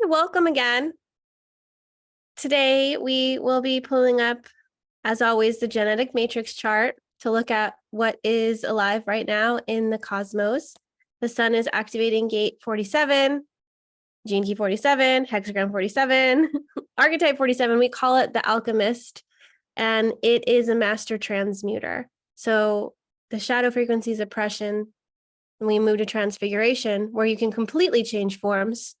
Welcome again. Today, we will be pulling up, as always, the genetic matrix chart to look at what is alive right now in the cosmos. The sun is activating gate 47, gene key 47, hexagram 47, archetype 47. We call it the alchemist, and it is a master transmuter. So the shadow frequency is oppression, and we move to transfiguration, where you can completely change forms,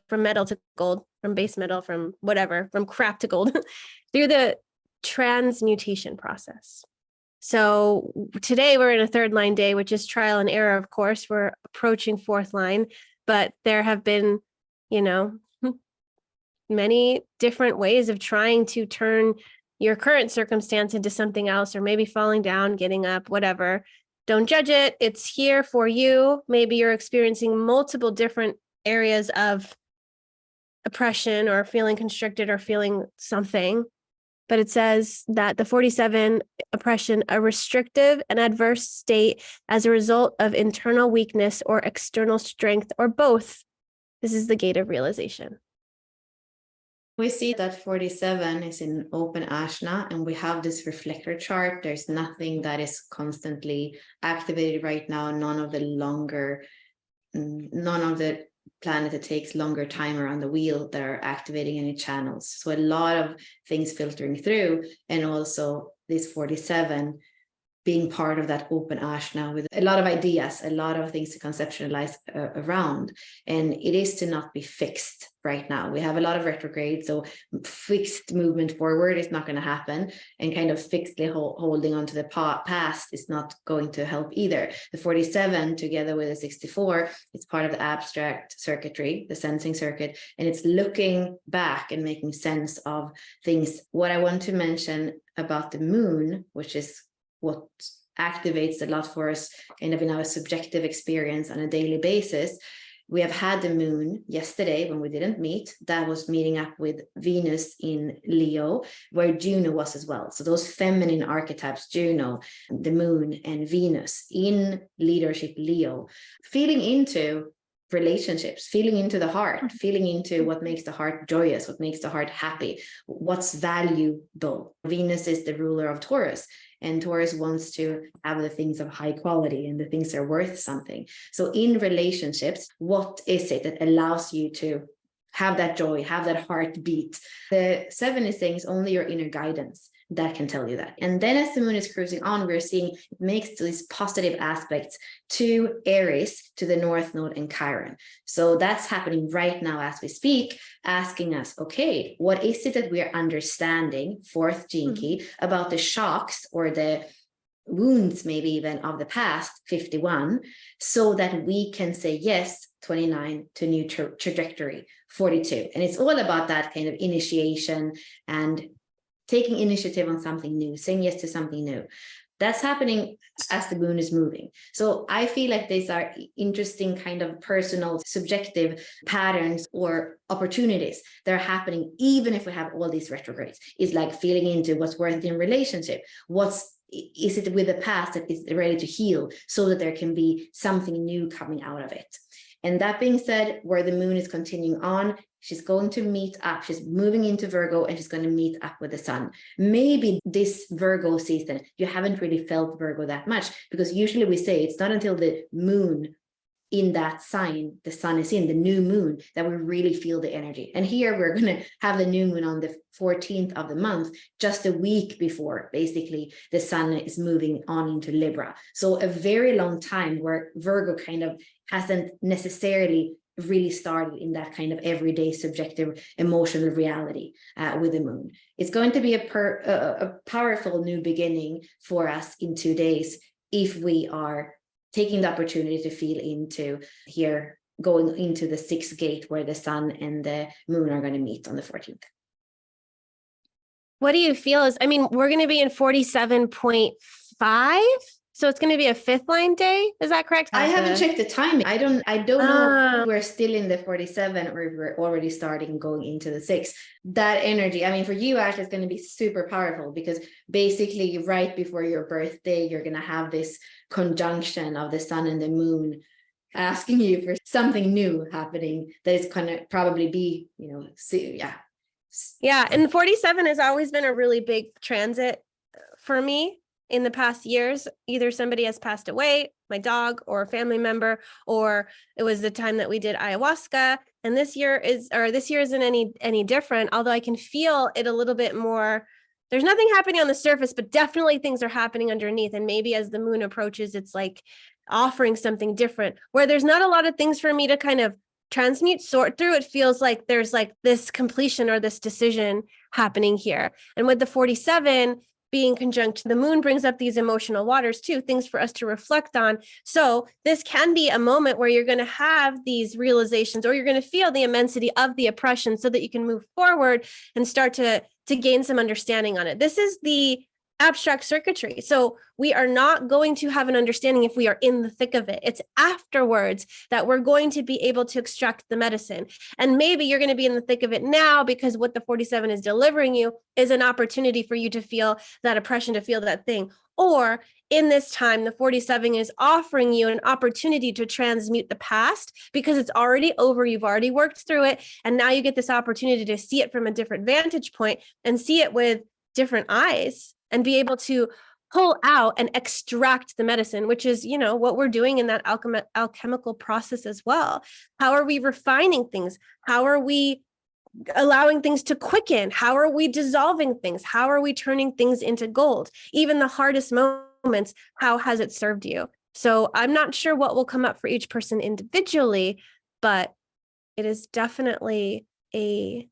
from metal to gold, from base metal, from whatever, from crap to gold, through the transmutation process. So today we're in a third line day, which is trial and error, of course. We're approaching fourth line, but there have been, many different ways of trying to turn your current circumstance into something else, or maybe falling down, getting up, whatever. Don't judge it. It's here for you. Maybe you're experiencing multiple different areas of oppression or feeling constricted or feeling something. But it says that the 47 oppression, a restrictive and adverse state as a result of internal weakness or external strength or both. This is the gate of realization. We see that 47 is in open Ashna, and we have this reflector chart. There's nothing that is constantly activated right now. None of the planet that takes longer time around the wheel that are activating any channels. So a lot of things filtering through, and also this 47 being part of that open Ashna with a lot of ideas, a lot of things to conceptualize around. And it is to not be fixed right now. We have a lot of retrograde, so fixed movement forward is not going to happen, and kind of fixedly holding on to the past is not going to help either. The 47 together with the 64, it's part of the abstract circuitry, the sensing circuit, and it's looking back and making sense of things. What I want to mention about the moon, which is what activates a lot for us kind of in our subjective experience on a daily basis. We have had the moon yesterday when we didn't meet. That was meeting up with Venus in Leo, where Juno was as well. So those feminine archetypes, Juno, the moon, and Venus in leadership Leo, feeling into relationships, feeling into the heart, feeling into what makes the heart joyous, what makes the heart happy, what's valuable. Venus is the ruler of Taurus, and Taurus wants to have the things of high quality and the things that are worth something. So in relationships, what is it that allows you to have that joy, have that heartbeat? The 7 is saying it's only your inner guidance that can tell you that. And then as the moon is cruising on, we're seeing it makes these positive aspects to Aries, to the North Node and Chiron. So that's happening right now as we speak, asking us, okay, what is it that we're understanding, fourth gene key, about the shocks or the wounds, maybe even of the past, 51, so that we can say yes, 29, to new trajectory, 42. And it's all about that kind of initiation and taking initiative on something new, saying yes to something new. That's happening as the moon is moving. So I feel like these are interesting kind of personal, subjective patterns or opportunities that are happening, even if we have all these retrogrades. It's like feeling into what's worth in relationship. Is it with the past that is ready to heal so that there can be something new coming out of it? And that being said, where the moon is continuing on, she's going to meet up. She's moving into Virgo and she's going to meet up with the sun. Maybe this Virgo season, you haven't really felt Virgo that much, because usually we say it's not until the moon in that sign, the sun is in, the new moon, that we really feel the energy. And here we're going to have the new moon on the 14th of the month, just a week before basically the sun is moving on into Libra. So a very long time where Virgo kind of hasn't necessarily really started in that kind of everyday subjective emotional reality with the moon. It's going to be a powerful new beginning for us in 2 days if we are taking the opportunity to feel into here, going into the 6th gate where the sun and the moon are going to meet on the 14th. What do you feel we're going to be in 47.5. So it's going to be a 5th line day. Is that correct? I haven't checked the timing. I don't know if we're still in the 47 or if we're already starting going into the 6. That energy, for you, Ashley, is going to be super powerful, because basically right before your birthday, you're going to have this conjunction of the sun and the moon asking you for something new happening that is going to probably be, Yeah. And 47 has always been a really big transit for me in the past years. Either somebody has passed away, my dog or a family member, or it was the time that we did ayahuasca. And this year isn't any different, although I can feel it a little bit more. There's nothing happening on the surface, but definitely things are happening underneath. And maybe as the moon approaches, it's like offering something different, where there's not a lot of things for me to kind of transmute, sort through. It feels like there's like this completion or this decision happening here. And with the 47 being conjunct the moon brings up these emotional waters too, things for us to reflect on. So this can be a moment where you're going to have these realizations, or you're going to feel the immensity of the oppression, so that you can move forward and start to gain some understanding on it. This is the abstract circuitry. So we are not going to have an understanding if we are in the thick of it. It's afterwards that we're going to be able to extract the medicine. And maybe you're going to be in the thick of it now, because what the 47 is delivering you is an opportunity for you to feel that oppression, to feel that thing. Or in this time, the 47 is offering you an opportunity to transmute the past, because it's already over. You've already worked through it. And now you get this opportunity to see it from a different vantage point and see it with different eyes, and be able to pull out and extract the medicine, which is, what we're doing in that alchemical process as well. How are we refining things? How are we allowing things to quicken? How are we dissolving things? How are we turning things into gold? Even the hardest moments, how has it served you? So I'm not sure what will come up for each person individually, but it is definitely an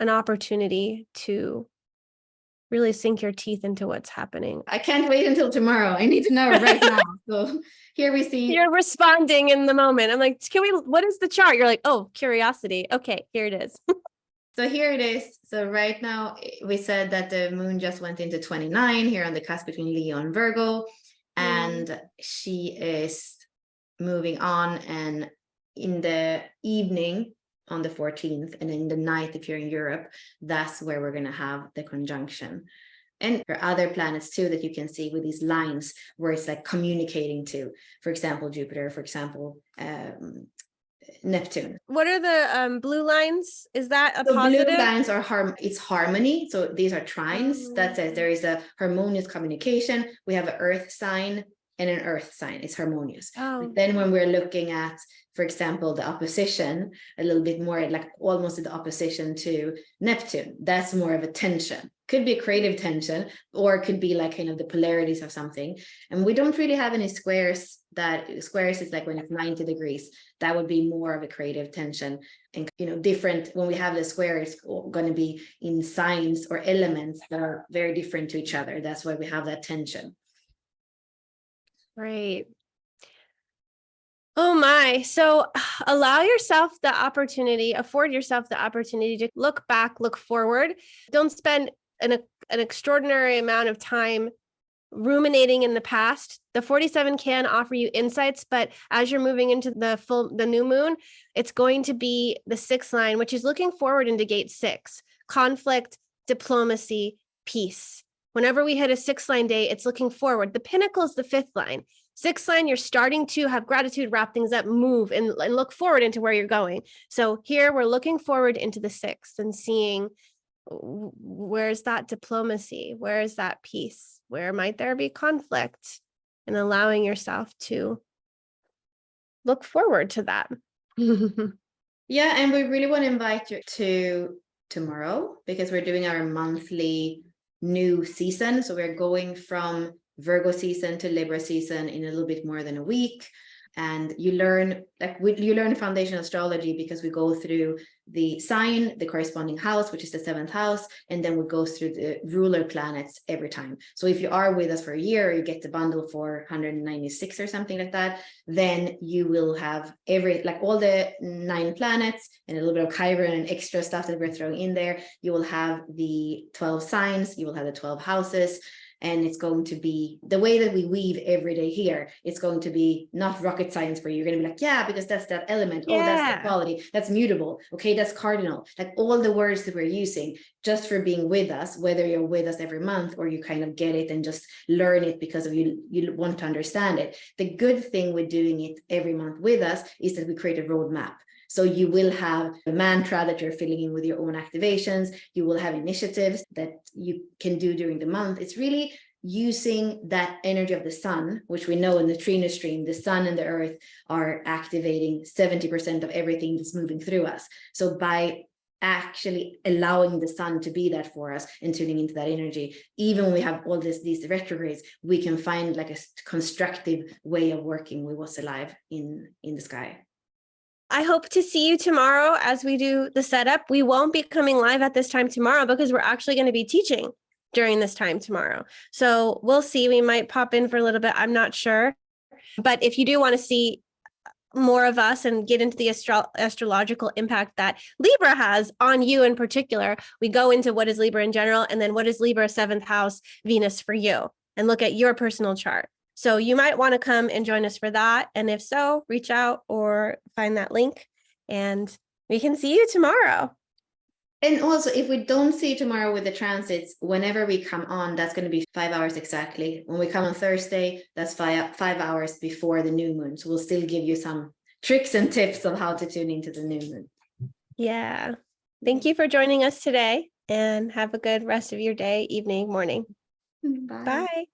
opportunity to really sink your teeth into what's happening. I can't wait until tomorrow. I need to know right now. So here we see. You're responding in the moment. I'm like, what is the chart? You're like, oh, curiosity. Okay, here it is. So here it is. So right now we said that the moon just went into 29 here on the cusp between Leo and Virgo. And she is moving on, and in the evening on the 14th, and in the night, if you're in Europe, that's where we're going to have the conjunction. And there are other planets too that you can see with these lines where it's like communicating to, for example, Jupiter, for example, Neptune. What are the blue lines? Is that a so positive? Blue lines are it's harmony. So these are trines. That says there is a harmonious communication. We have an earth sign and an earth sign. It's harmonious. But then when we're looking at, for example, the opposition, a little bit more like almost the opposition to Neptune, that's more of a tension. Could be a creative tension, or it could be like kind of the polarities of something. And we don't really have any squares. Squares is like when it's 90 degrees, that would be more of a creative tension. And different when we have the square, it's going to be in signs or elements that are very different to each other. That's why we have that tension. Right. Oh my. So afford yourself the opportunity to look back, look forward. Don't spend an extraordinary amount of time ruminating in the past. The 47 can offer you insights, but as you're moving into the new moon, it's going to be the 6th line, which is looking forward into gate 6, conflict, diplomacy, peace. Whenever we hit a 6th line day, it's looking forward. The pinnacle is the 5th line. 6th line, you're starting to have gratitude, wrap things up, move, and look forward into where you're going. So here we're looking forward into the 6th and seeing, where's that diplomacy? Where is that peace? Where might there be conflict? And allowing yourself to look forward to that. Yeah, and we really want to invite you to tomorrow, because we're doing our monthly new season. So we're going from Virgo season to Libra season in a little bit more than a week. And you learn foundational astrology, because we go through the sign, the corresponding house, which is the 7th house, and then we go through the ruler planets every time. So if you are with us for a year, you get the bundle for 196 or something like that, then you will have all the 9 planets and a little bit of Chiron and extra stuff that we're throwing in there. You will have the 12 signs, you will have the 12 houses. and it's going to be the way that we weave every day here. It's going to be not rocket science for you. You're going to be like, yeah, because that's that element. Oh, that's the quality. That's mutable. Okay, that's cardinal. Like all the words that we're using just for being with us, whether you're with us every month or you kind of get it and just learn it because of you want to understand it. The good thing with doing it every month with us is that we create a roadmap. So you will have a mantra that you're filling in with your own activations. You will have initiatives that you can do during the month. It's really using that energy of the sun, which we know in the Trina stream, the sun and the earth are activating 70% of everything that's moving through us. So by actually allowing the sun to be that for us and tuning into that energy, even when we have all these retrogrades, we can find like a constructive way of working with what's alive in the sky. I hope to see you tomorrow as we do the setup. We won't be coming live at this time tomorrow because we're actually going to be teaching during this time tomorrow. So we'll see. We might pop in for a little bit. I'm not sure. But if you do want to see more of us and get into the astrological impact that Libra has on you in particular, we go into what is Libra in general, and then what is Libra 7th house Venus for you, and look at your personal chart. So you might want to come and join us for that. And if so, reach out or find that link and we can see you tomorrow. And also, if we don't see you tomorrow with the transits, whenever we come on, that's going to be 5 hours exactly. When we come on Thursday, that's 5 hours before the new moon. So we'll still give you some tricks and tips of how to tune into the new moon. Yeah. Thank you for joining us today, and have a good rest of your day, evening, morning. Bye. Bye.